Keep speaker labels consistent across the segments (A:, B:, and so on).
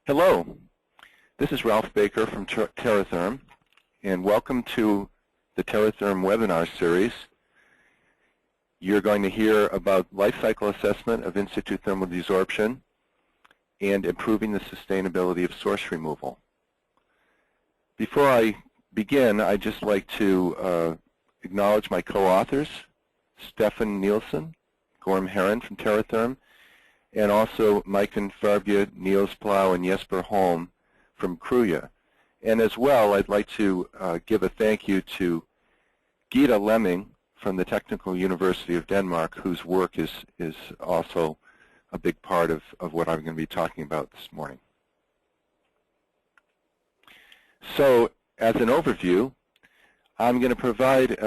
A: Hello, this is Ralph Baker from TerraTherm, and welcome to the TerraTherm webinar series. You're going to hear about life cycle assessment of in-situ thermal desorption and improving the sustainability of source removal. Before I begin, I'd just like to acknowledge my co-authors, Stefan Nielsen, Gorm Heron from TerraTherm, and also Maiken Farbje, Niels Plau, and Jesper Holm from Kruja. And as well, I'd like to give a thank you to Gita Lemming from the Technical University of Denmark, whose work is also a big part of what I'm going to be talking about this morning. So, as an overview, I'm going to provide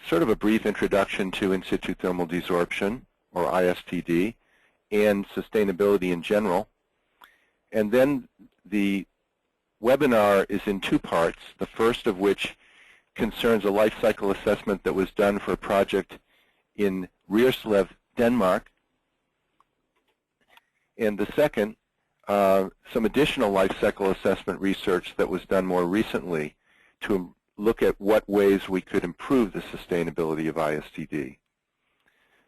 A: sort of a brief introduction to in-situ thermal desorption, or ISTD, and sustainability in general. And then the webinar is in two parts, the first of which concerns a life cycle assessment that was done for a project in Rierslev, Denmark. And the second, some additional life cycle assessment research that was done more recently to look at what ways we could improve the sustainability of ISTD.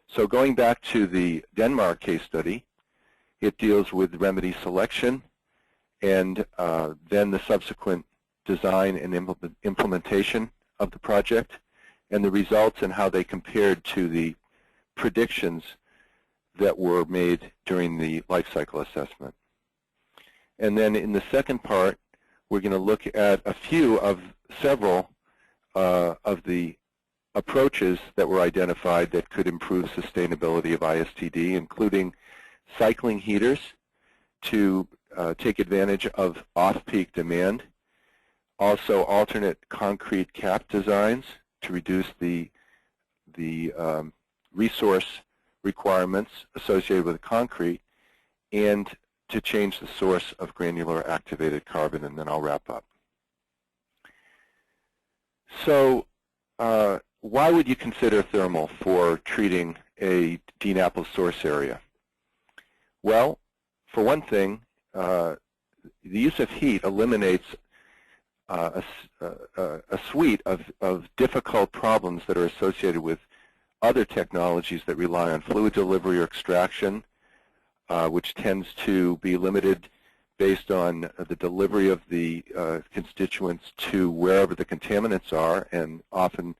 A: So going back to the Denmark case study, it deals with remedy selection and then the subsequent design and implementation of the project and the results and how they compared to the predictions that were made during the life cycle assessment. And then in the second part, we're going to look at a few of several of the approaches that were identified that could improve sustainability of ISTD, including cycling heaters to take advantage of off-peak demand, also alternate concrete cap designs to reduce the resource requirements associated with concrete, and to change the source of granular activated carbon, and then I'll wrap up. So why would you consider thermal for treating a DNAPL source area? Well, for one thing, the use of heat eliminates a suite of difficult problems that are associated with other technologies that rely on fluid delivery or extraction, which tends to be limited based on the delivery of the constituents to wherever the contaminants are, and often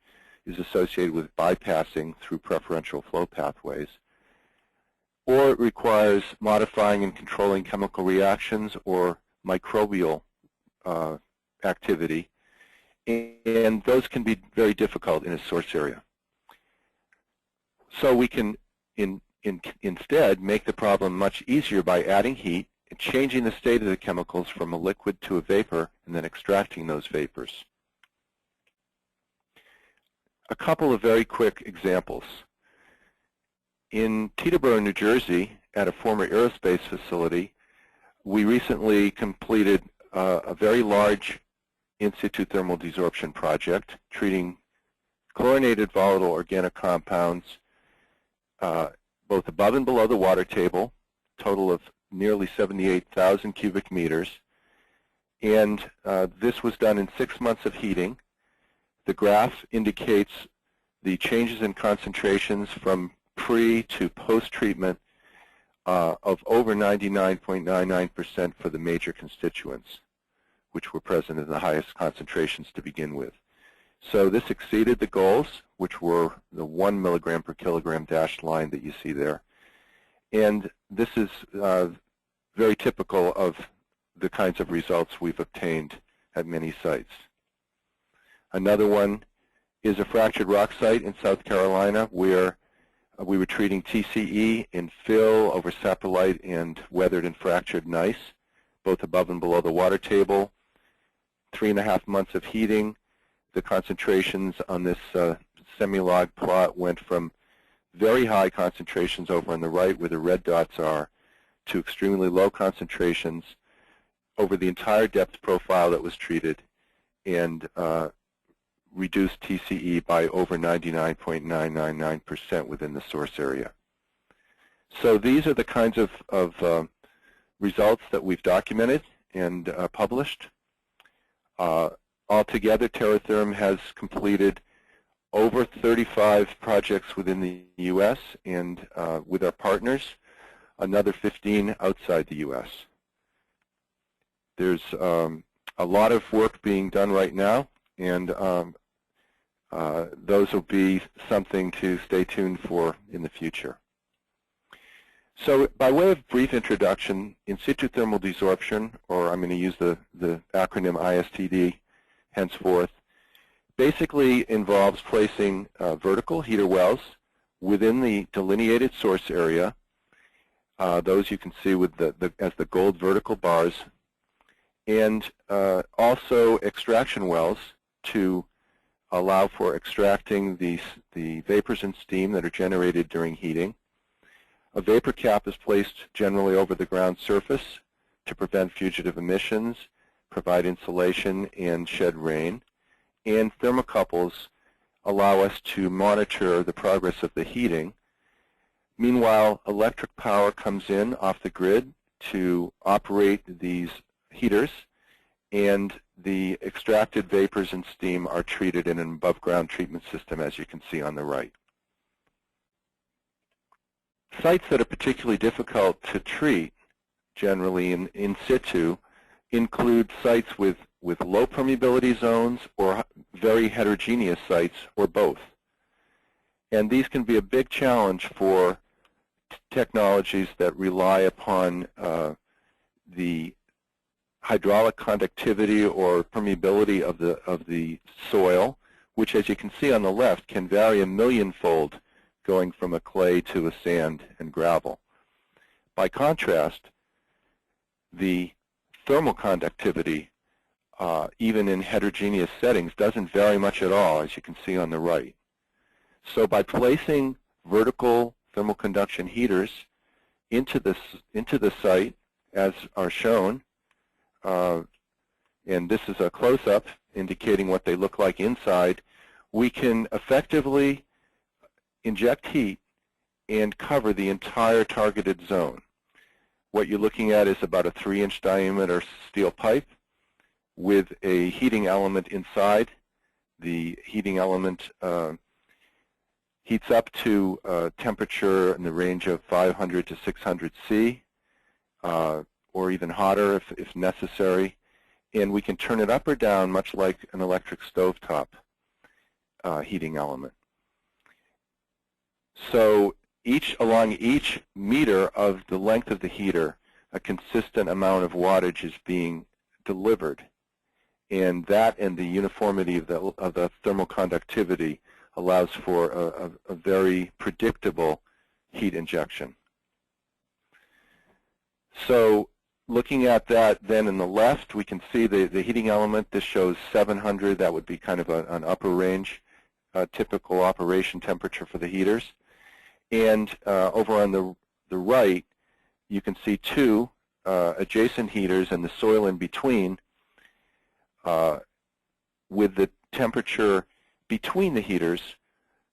A: is associated with bypassing through preferential flow pathways. Or it requires modifying and controlling chemical reactions or microbial activity, and those can be very difficult in a source area. So we can instead make the problem much easier by adding heat and changing the state of the chemicals from a liquid to a vapor and then extracting those vapors. A couple of very quick examples. In Teterboro, New Jersey, at a former aerospace facility, we recently completed a very large in-situ thermal desorption project treating chlorinated volatile organic compounds both above and below the water table, total of nearly 78,000 cubic meters. And this was done in 6 months of heating. The graph indicates the changes in concentrations from pre to post-treatment of over 99.99% for the major constituents, which were present in the highest concentrations to begin with. So this exceeded the goals, which were the 1 milligram per kilogram dashed line that you see there. And this is very typical of the kinds of results we've obtained at many sites. Another one is a fractured rock site in South Carolina where we were treating TCE in fill over saprolite and weathered and fractured gneiss, both above and below the water table. 3.5 months of heating. The concentrations on this semi-log plot went from very high concentrations over on the right where the red dots are to extremely low concentrations over the entire depth profile that was treated, and reduced TCE by over 99.999% within the source area. So these are the kinds of results that we've documented and published. Altogether, TerraTherm has completed over 35 projects within the U.S. and with our partners, another 15 outside the U.S. There's a lot of work being done right now, and those will be something to stay tuned for in the future. So by way of brief introduction, in situ thermal desorption, or I'm going to use the acronym ISTD henceforth, basically involves placing vertical heater wells within the delineated source area. Those you can see with as the gold vertical bars, and also extraction wells to allow for extracting the vapors and steam that are generated during heating. A vapor cap is placed generally over the ground surface to prevent fugitive emissions, provide insulation, and shed rain. And thermocouples allow us to monitor the progress of the heating. Meanwhile, electric power comes in off the grid to operate these heaters, and the extracted vapors and steam are treated in an above-ground treatment system, as you can see on the right. Sites that are particularly difficult to treat, generally in situ, include sites with low permeability zones or very heterogeneous sites, or both. And these can be a big challenge for technologies that rely upon the hydraulic conductivity or permeability of the soil, which, as you can see on the left, can vary a millionfold going from a clay to a sand and gravel. By contrast, the thermal conductivity, even in heterogeneous settings, doesn't vary much at all, as you can see on the right. So by placing vertical thermal conduction heaters into the site, as are shown, and this is a close-up indicating what they look like inside, we can effectively inject heat and cover the entire targeted zone. What you're looking at is about a 3-inch diameter steel pipe with a heating element inside. The heating element heats up to a temperature in the range of 500 to 600 C, or even hotter if necessary, and we can turn it up or down much like an electric stovetop heating element. So along each meter of the length of the heater, a consistent amount of wattage is being delivered, and that and the uniformity of the thermal conductivity allows for a very predictable heat injection. So looking at that then in the left, we can see the heating element. This shows 700. That would be kind of an upper range, typical operation temperature for the heaters. And over on the right, you can see two adjacent heaters and the soil in between, with the temperature between the heaters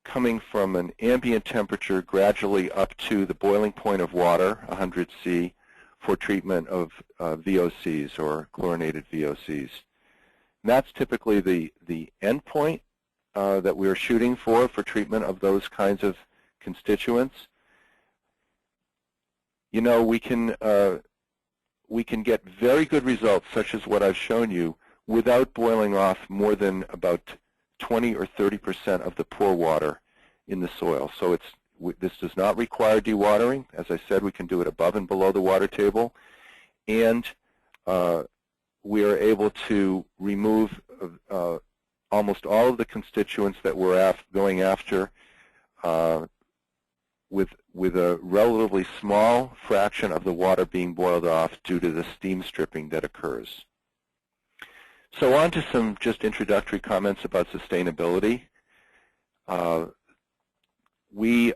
A: coming from an ambient temperature gradually up to the boiling point of water, 100 C, for treatment of VOCs, or chlorinated VOCs. And that's typically the end point that we're shooting for treatment of those kinds of constituents. You know, we can get very good results, such as what I've shown you, without boiling off more than about 20 or 30% of the pore water in the soil. So this does not require dewatering. As I said, we can do it above and below the water table, and we are able to remove almost all of the constituents that we're going after with a relatively small fraction of the water being boiled off due to the steam stripping that occurs. So on to some just introductory comments about sustainability. We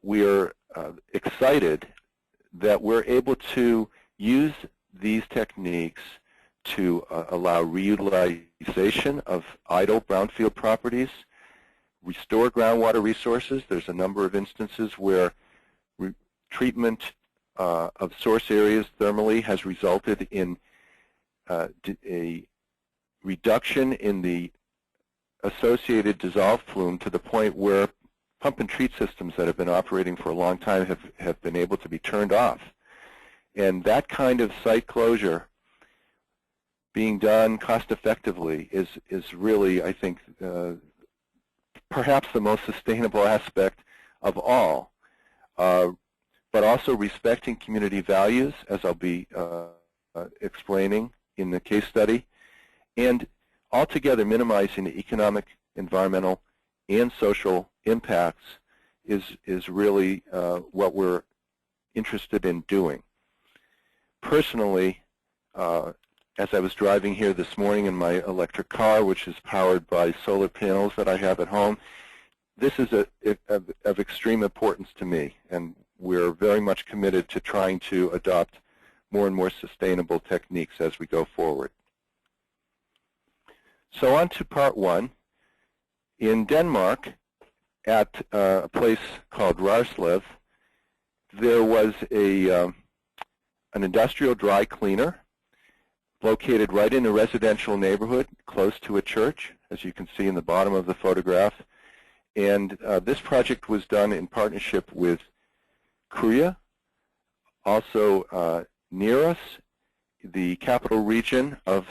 A: are excited that we're able to use these techniques to allow reutilization of idle brownfield properties, restore groundwater resources. There's a number of instances where treatment of source areas thermally has resulted in a reduction in the associated dissolved plume to the point where pump and treat systems that have been operating for a long time have been able to be turned off. And that kind of site closure being done cost effectively is really, I think, perhaps the most sustainable aspect of all, but also respecting community values, as I'll be explaining in the case study, and altogether minimizing the economic, environmental, and social impacts is really what we're interested in doing. Personally, as I was driving here this morning in my electric car, which is powered by solar panels that I have at home, this is of extreme importance to me, and we're very much committed to trying to adopt more and more sustainable techniques as we go forward. So on to part one. In Denmark, at a place called Rarslev, there was an industrial dry cleaner located right in a residential neighborhood close to a church, as you can see in the bottom of the photograph. And this project was done in partnership with Krya, also near us, the capital region of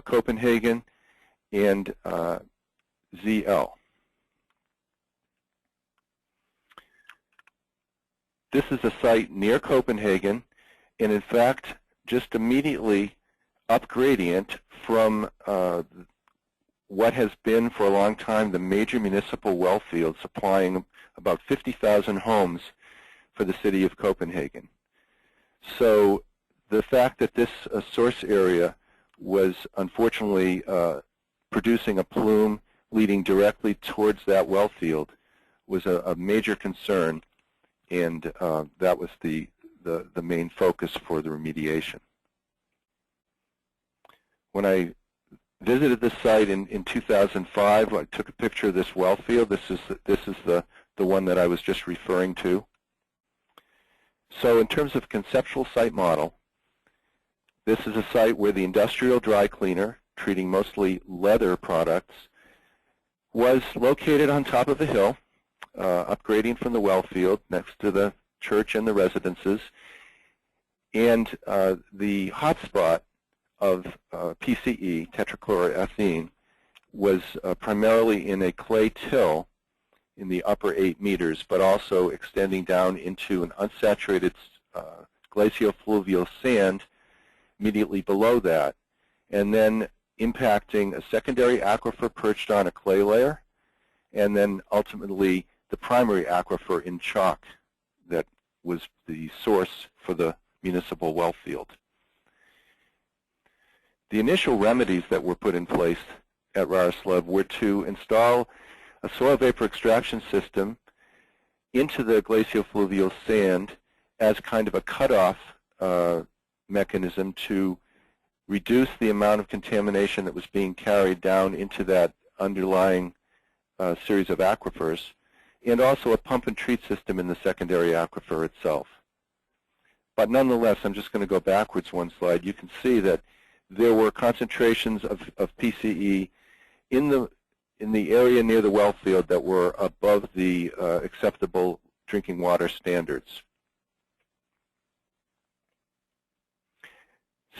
A: Copenhagen, and ZL. This is a site near Copenhagen, and in fact, just immediately up gradient from what has been for a long time the major municipal well field supplying about 50,000 homes for the city of Copenhagen. So the fact that this source area was unfortunately producing a plume leading directly towards that well field was a major concern, and that was the main focus for the remediation. When I visited this site in 2005, I took a picture of this well field. This is the one that I was just referring to. So in terms of conceptual site model, this is a site where the industrial dry cleaner, treating mostly leather products, was located on top of a hill, upgrading from the well field next to the church and the residences. And the hotspot of PCE, tetrachloroethene, was primarily in a clay till in the upper 8 meters, but also extending down into an unsaturated glaciofluvial sand immediately below that, and then impacting a secondary aquifer perched on a clay layer, and then ultimately the primary aquifer in chalk that was the source for the municipal well field. The initial remedies that were put in place at Rarslev were to install a soil vapor extraction system into the glaciofluvial sand as kind of a cutoff mechanism to reduce the amount of contamination that was being carried down into that underlying series of aquifers, and also a pump and treat system in the secondary aquifer itself. But nonetheless, I'm just going to go backwards one slide. You can see that there were concentrations of PCE in the area near the well field that were above the acceptable drinking water standards.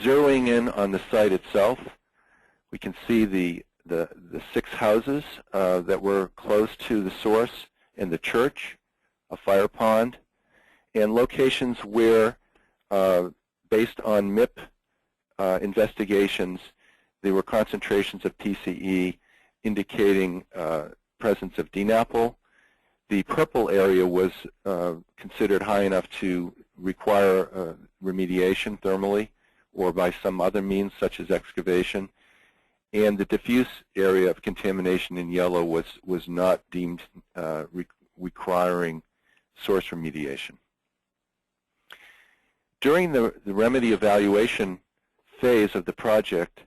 A: Zeroing in on the site itself, we can see the 6 houses that were close to the source, and the church, a fire pond, and locations where, based on MIP investigations, there were concentrations of PCE indicating presence of DNAPL. The purple area was considered high enough to require remediation thermally or by some other means such as excavation. And the diffuse area of contamination in yellow was not deemed requiring source remediation. During the remedy evaluation phase of the project,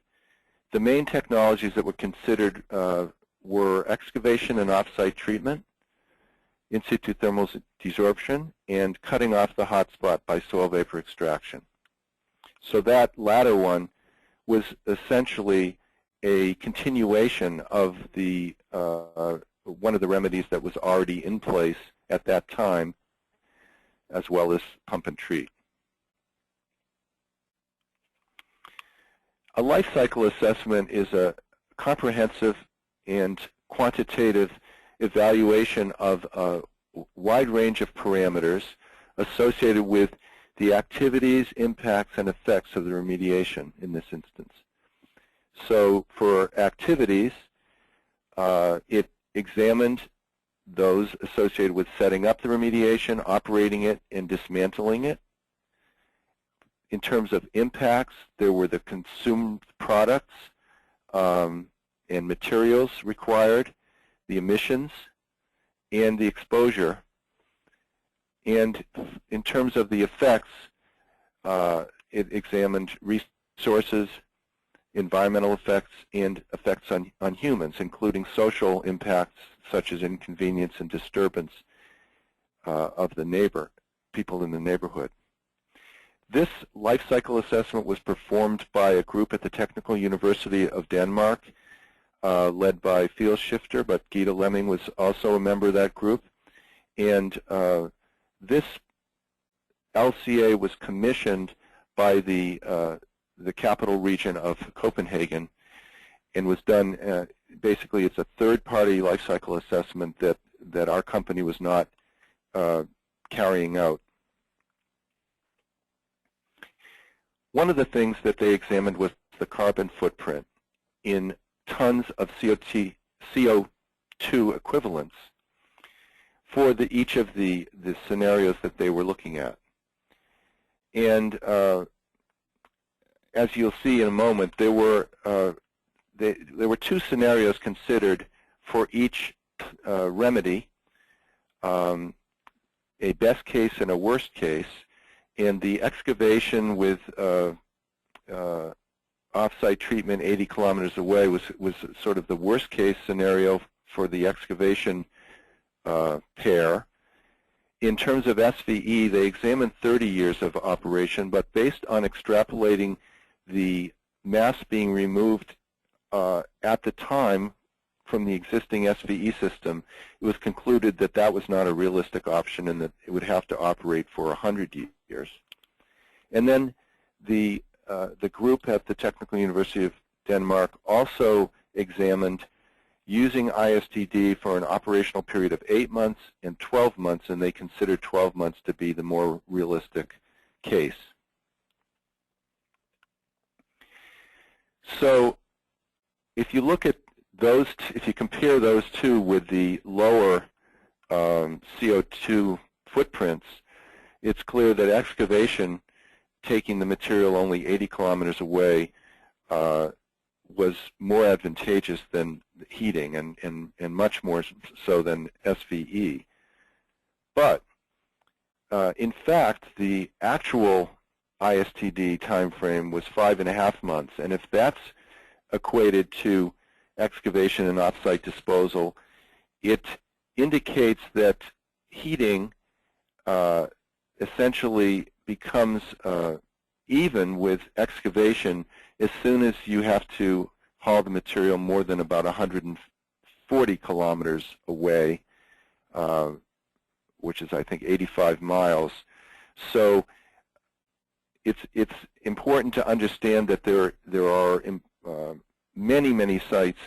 A: the main technologies that were considered were excavation and off-site treatment, in situ thermal desorption, and cutting off the hotspot by soil vapor extraction. So that latter one was essentially a continuation of the one of the remedies that was already in place at that time, as well as pump and treat. A life cycle assessment is a comprehensive and quantitative evaluation of a wide range of parameters associated with the activities, impacts, and effects of the remediation in this instance. So for activities, it examined those associated with setting up the remediation, operating it, and dismantling it. In terms of impacts, there were the consumed products and materials required, the emissions, and the exposure. And in terms of the effects, it examined resources, environmental effects, and effects on humans, including social impacts such as inconvenience and disturbance of the people in the neighborhood. This life cycle assessment was performed by a group at the Technical University of Denmark, led by field shifter, but Gita Lemming was also a member of that group. And this LCA was commissioned by the capital region of Copenhagen and was done, basically it's a third-party life cycle assessment that our company was not carrying out. One of the things that they examined was the carbon footprint in tons of CO2 equivalents for each of the scenarios that they were looking at. And as you'll see in a moment, there were two scenarios considered for each remedy, a best case and a worst case. And the excavation with off-site treatment 80 kilometers away was sort of the worst case scenario for the excavation pair. In terms of SVE, they examined 30 years of operation, but based on extrapolating the mass being removed at the time from the existing SVE system, it was concluded that that was not a realistic option and that it would have to operate for 100 years. And then the group at the Technical University of Denmark also examined using ISTD for an operational period of 8 months and 12 months, and they considered 12 months to be the more realistic case. So if you look at those, if you compare those two with the lower CO2 footprints, it's clear that excavation, taking the material only 80 kilometers away, was more advantageous than heating and much more so than SVE. But in fact, the actual ISTD time frame was 5.5 months, and if that's equated to excavation and off-site disposal, it indicates that heating essentially becomes even with excavation as soon as you have to haul the material more than about 140 kilometers away, which is, I think, 85 miles. So it's important to understand that there are many sites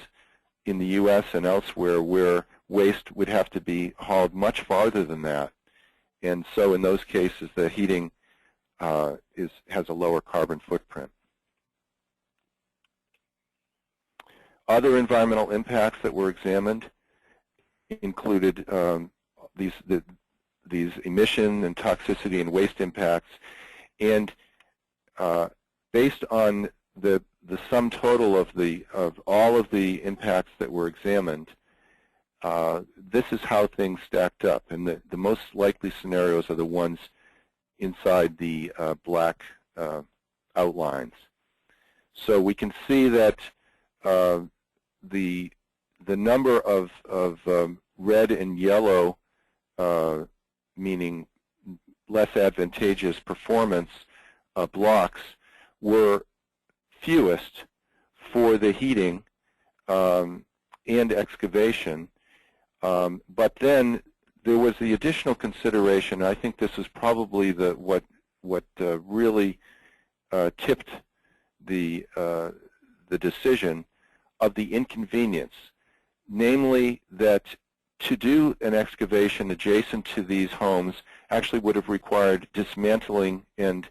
A: in the U.S. and elsewhere where waste would have to be hauled much farther than that. And so in those cases, the heating has a lower carbon footprint. Other environmental impacts that were examined included these emission and toxicity and waste impacts. And based on the sum total of all of the impacts that were examined, this is how things stacked up. And the most likely scenarios are the ones inside the black outlines. So we can see that the number of red and yellow meaning less advantageous performance blocks, were fewest for the heating and excavation. But then there was the additional consideration. I think this is probably what really tipped the decision of the inconvenience, namely that to do an excavation adjacent to these homes actually would have required dismantling and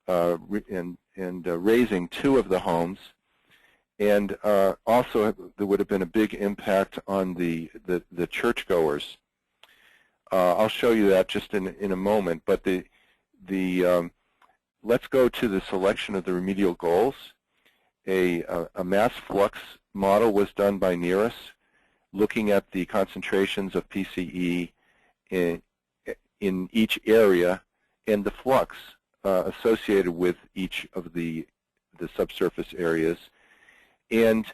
A: raising two of the homes, and also there would have been a big impact on the churchgoers. I'll show you that just in a moment, but let's go to the selection of the remedial goals. A mass flux model was done by NERIS, looking at the concentrations of PCE in each area and the flux associated with each of the subsurface areas. And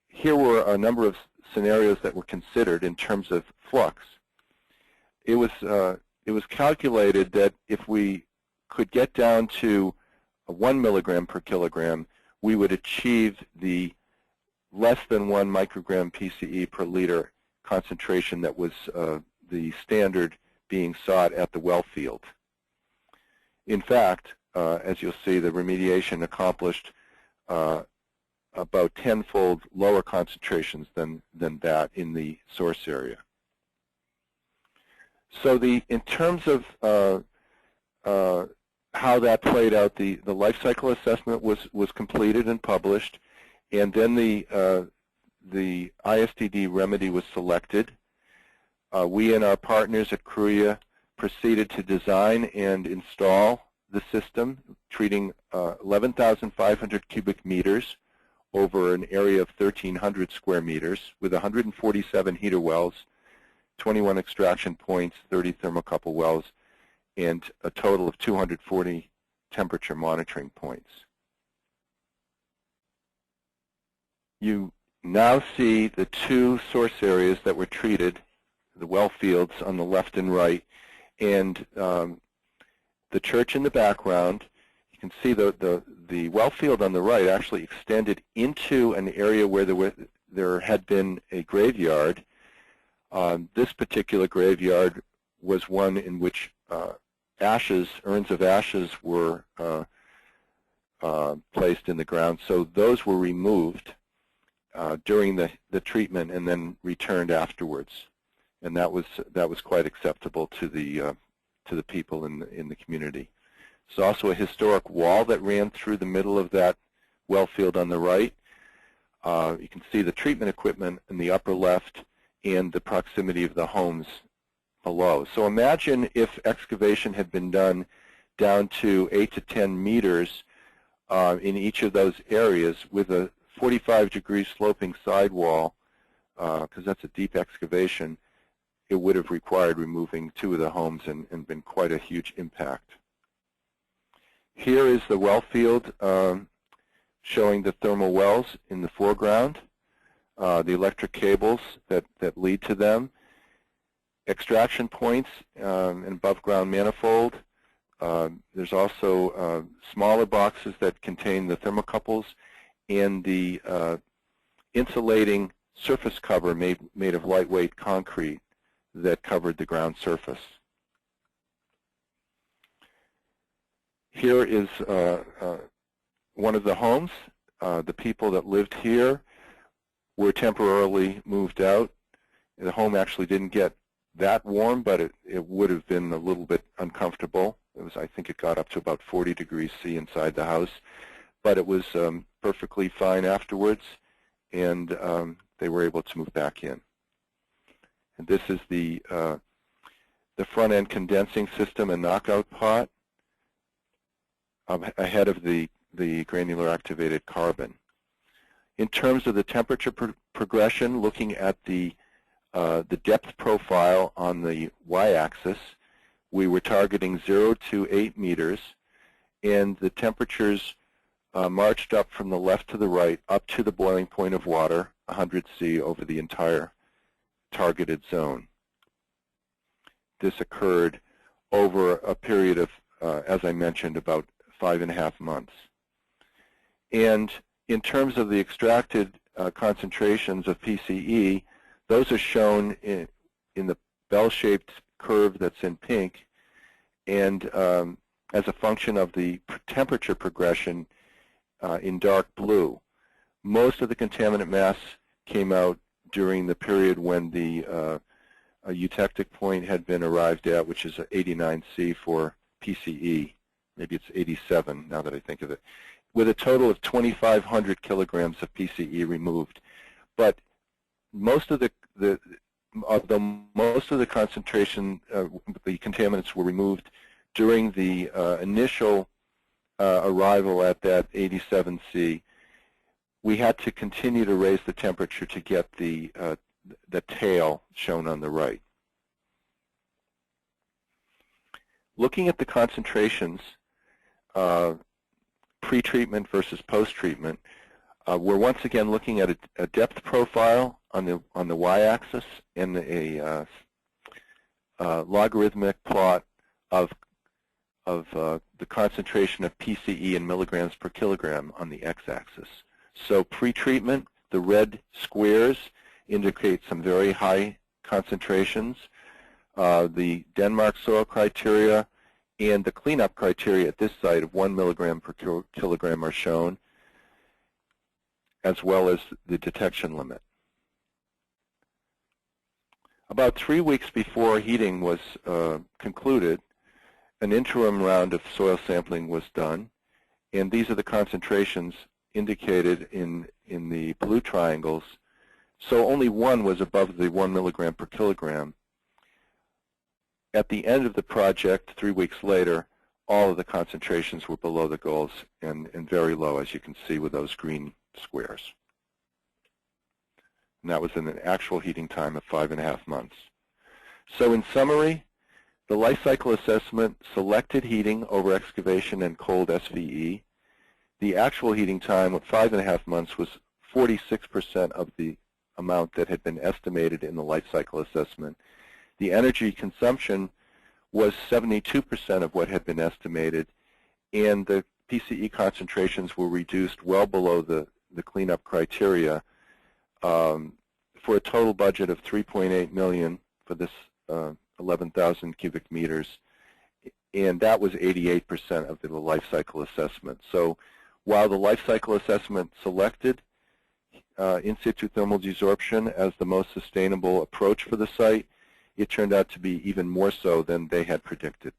A: here were a number of scenarios that were considered in terms of flux. It was calculated that if we could get down to 1 milligram per kilogram, we would achieve the less than 1 microgram PCE per liter concentration that was the standard being sought at the well field. In fact, as you'll see, the remediation accomplished about 10-fold lower concentrations than that in the source area. So in terms of how that played out, the life cycle assessment was completed and published, and then the ISDD remedy was selected. We and our partners at CRUIA proceeded to design and install the system, treating 11,500 cubic meters over an area of 1,300 square meters with 147 heater wells, 21 extraction points, 30 thermocouple wells, and a total of 240 temperature monitoring points. You now see the two source areas that were treated, the well fields on the left and right, and the church in the background. You can see the well field on the right actually extended into an area where there had been a graveyard. This particular graveyard was one in which urns of ashes were placed in the ground, so those were removed during the treatment and then returned afterwards, and that was quite acceptable to the people in the community. There's also a historic wall that ran through the middle of that well field on the right. You can see the treatment equipment in the upper left and the proximity of the homes below. So imagine if excavation had been done down to 8 to 10 meters in each of those areas with a 45-degree sloping sidewall, because that's a deep excavation. It would have required removing two of the homes and been quite a huge impact. Here is the well field showing the thermal wells in the foreground, the electric cables that lead to them, extraction points, and above ground manifold. There's also smaller boxes that contain the thermocouples and the insulating surface cover made of lightweight concrete that covered the ground surface. Here is one of the homes. The people that lived here were temporarily moved out. The home actually didn't get that warm, but it would have been a little bit uncomfortable. I think it got up to about 40 degrees C inside the house, but it was perfectly fine afterwards, and they were able to move back in. And this is the front-end condensing system and knockout pot ahead of the granular activated carbon. In terms of the temperature progression, looking at the depth profile on the y-axis, we were targeting 0 to 8 meters, and the temperatures marched up from the left to the right up to the boiling point of water, 100 C, over the entire targeted zone. this occurred over a period of, as I mentioned, about 5.5 months. And in terms of the extracted concentrations of PCE, those are shown in the bell-shaped curve that's in pink, and as a function of the temperature progression in dark blue. Most of the contaminant mass came out during the period when the eutectic point had been arrived at, which is 89 C for PCE. Maybe it's 87 now that I think of it, with a total of 2,500 kilograms of PCE removed. But most of the concentration, the contaminants were removed during the initial arrival at that 87 C. We had to continue to raise the temperature to get the tail shown on the right. Looking at the concentrations, pre-treatment versus post-treatment, we're once again looking at a depth profile on the y-axis and a logarithmic plot of the concentration of PCE in milligrams per kilogram on the x-axis. So pre-treatment, the red squares indicate some very high concentrations. The Denmark soil criteria and the cleanup criteria at this site of 1 milligram per kilogram are shown, as well as the detection limit. About 3 weeks before heating was concluded, an interim round of soil sampling was done, and these are the concentrations indicated in the blue triangles. So only one was above the 1 milligram per kilogram. At the end of the project, 3 weeks later, all of the concentrations were below the goals and very low, as you can see with those green squares. And that was in an actual heating time of 5.5 months. So in summary, the life cycle assessment selected heating over excavation and cold SVE. The actual heating time of 5.5 months was 46% of the amount that had been estimated in the life cycle assessment. The energy consumption was 72% of what had been estimated, and the PCE concentrations were reduced well below the cleanup criteria for a total budget of $3.8 million for this 11,000 cubic meters, and that was 88% of the life cycle assessment. So while the life cycle assessment selected in situ thermal desorption as the most sustainable approach for the site, it turned out to be even more so than they had predicted.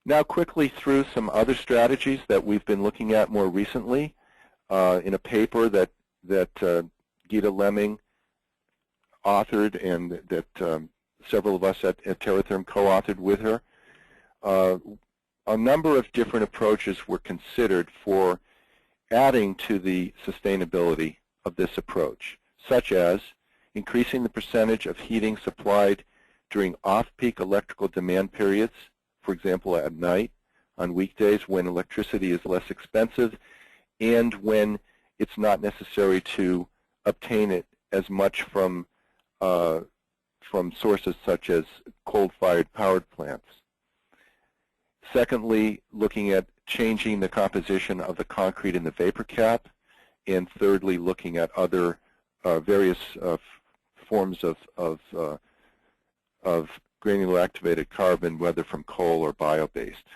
A: Now quickly through some other strategies that we've been looking at more recently in a paper that Gita Lemming authored and that several of us at TerraTherm co-authored with her. A number of different approaches were considered for adding to the sustainability of this approach, such as increasing the percentage of heating supplied during off-peak electrical demand periods, for example at night, on weekdays when electricity is less expensive and when it's not necessary to obtain it as much from sources such as coal-fired powered plants. Secondly, looking at changing the composition of the concrete in the vapor cap, and thirdly, looking at other various forms of granular activated carbon, whether from coal or bio-based.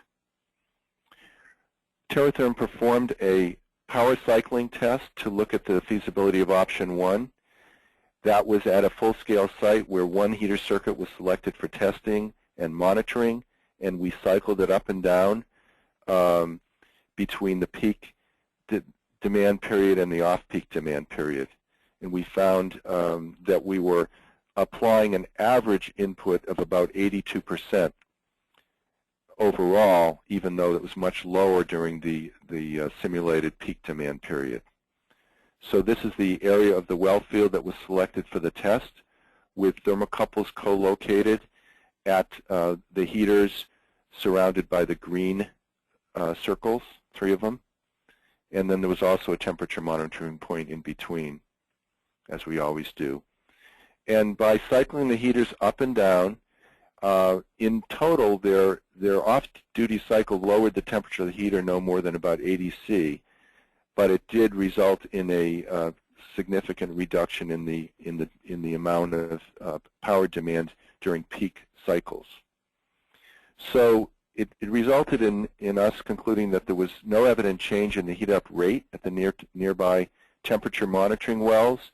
A: TerraTherm performed a power cycling test to look at the feasibility of option 1. That was at a full-scale site where one heater circuit was selected for testing and monitoring, and we cycled it up and down between the peak demand period and the off-peak demand period. And we found that we were applying an average input of about 82% overall, even though it was much lower during the simulated peak demand period. So this is the area of the well field that was selected for the test, with thermocouples co-located at the heaters surrounded by the green circles, 3 of them. And then there was also a temperature monitoring point in between, as we always do. And by cycling the heaters up and down, in total, their off-duty cycle lowered the temperature of the heater no more than about 80 C, but it did result in a significant reduction in the amount of power demand during peak cycles. So it resulted in us concluding that there was no evident change in the heat-up rate at the nearby temperature monitoring wells,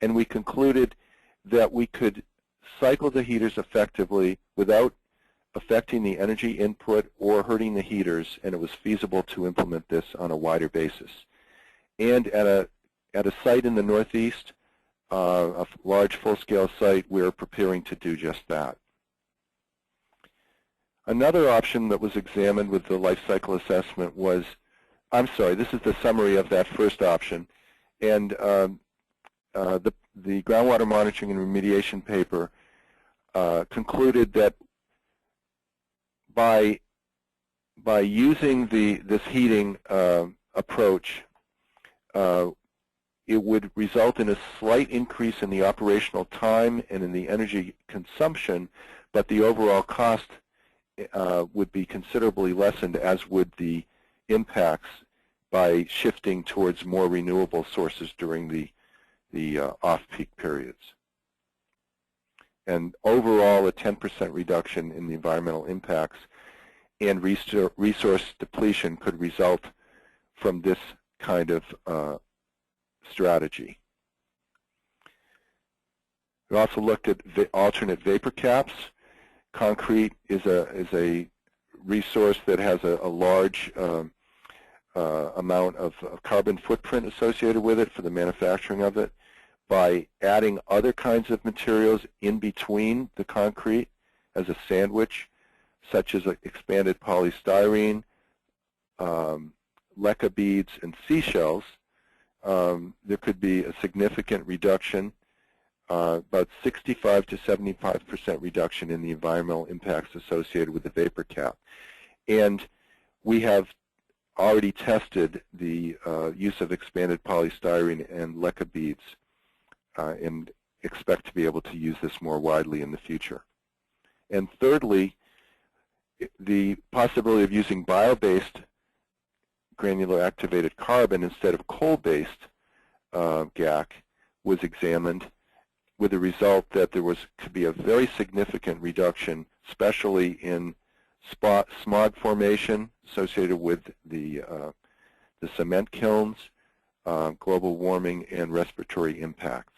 A: and we concluded that we could cycle the heaters effectively without affecting the energy input or hurting the heaters, and it was feasible to implement this on a wider basis. And at a site in the Northeast, a large full-scale site, we're preparing to do just that. Another option that was examined with the life cycle assessment was, I'm sorry, this is the summary of that first option, and the groundwater monitoring and remediation paper concluded that by using this heating approach, it would result in a slight increase in the operational time and in the energy consumption, but the overall cost would be considerably lessened, as would the impacts by shifting towards more renewable sources during the off-peak periods. And overall, a 10% reduction in the environmental impacts and resource depletion could result from this kind of strategy. We also looked at alternate vapor caps. Concrete is a resource that has a large amount of carbon footprint associated with it for the manufacturing of it. By adding other kinds of materials in between the concrete as a sandwich, such as expanded polystyrene, leca beads, and seashells, there could be a significant reduction, about 65 to 75% reduction in the environmental impacts associated with the vapor cap. And we have already tested the use of expanded polystyrene and leca beads and expect to be able to use this more widely in the future. And thirdly, the possibility of using bio-based granular activated carbon instead of coal-based GAC was examined, with the result that there could be a very significant reduction, especially in smog formation associated with the cement kilns, global warming, and respiratory impacts.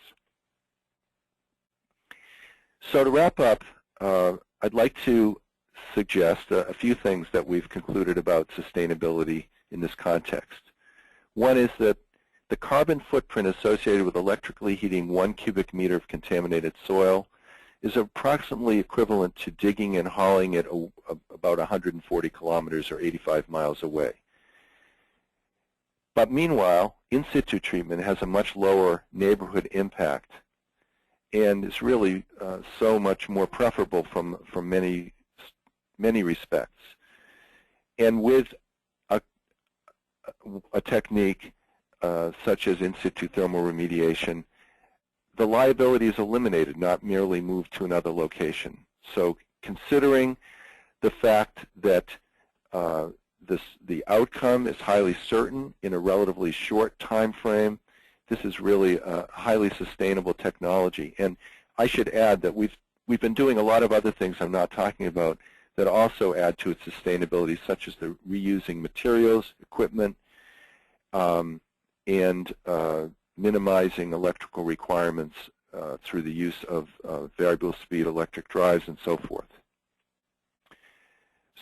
A: So to wrap up, I'd like to suggest a few things that we've concluded about sustainability in this context. One is that the carbon footprint associated with electrically heating 1 cubic meter of contaminated soil is approximately equivalent to digging and hauling it about 140 kilometers or 85 miles away. But meanwhile, in situ treatment has a much lower neighborhood impact and is really so much more preferable from many respects. And with a technique such as in situ thermal remediation, the liability is eliminated, not merely moved to another location. So considering the fact that the outcome is highly certain in a relatively short time frame, this is really a highly sustainable technology. And I should add that we've been doing a lot of other things I'm not talking about that also add to its sustainability, such as the reusing materials, equipment, and minimizing electrical requirements through the use of variable speed electric drives and so forth.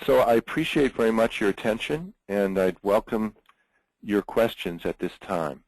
A: So I appreciate very much your attention, and I'd welcome your questions at this time.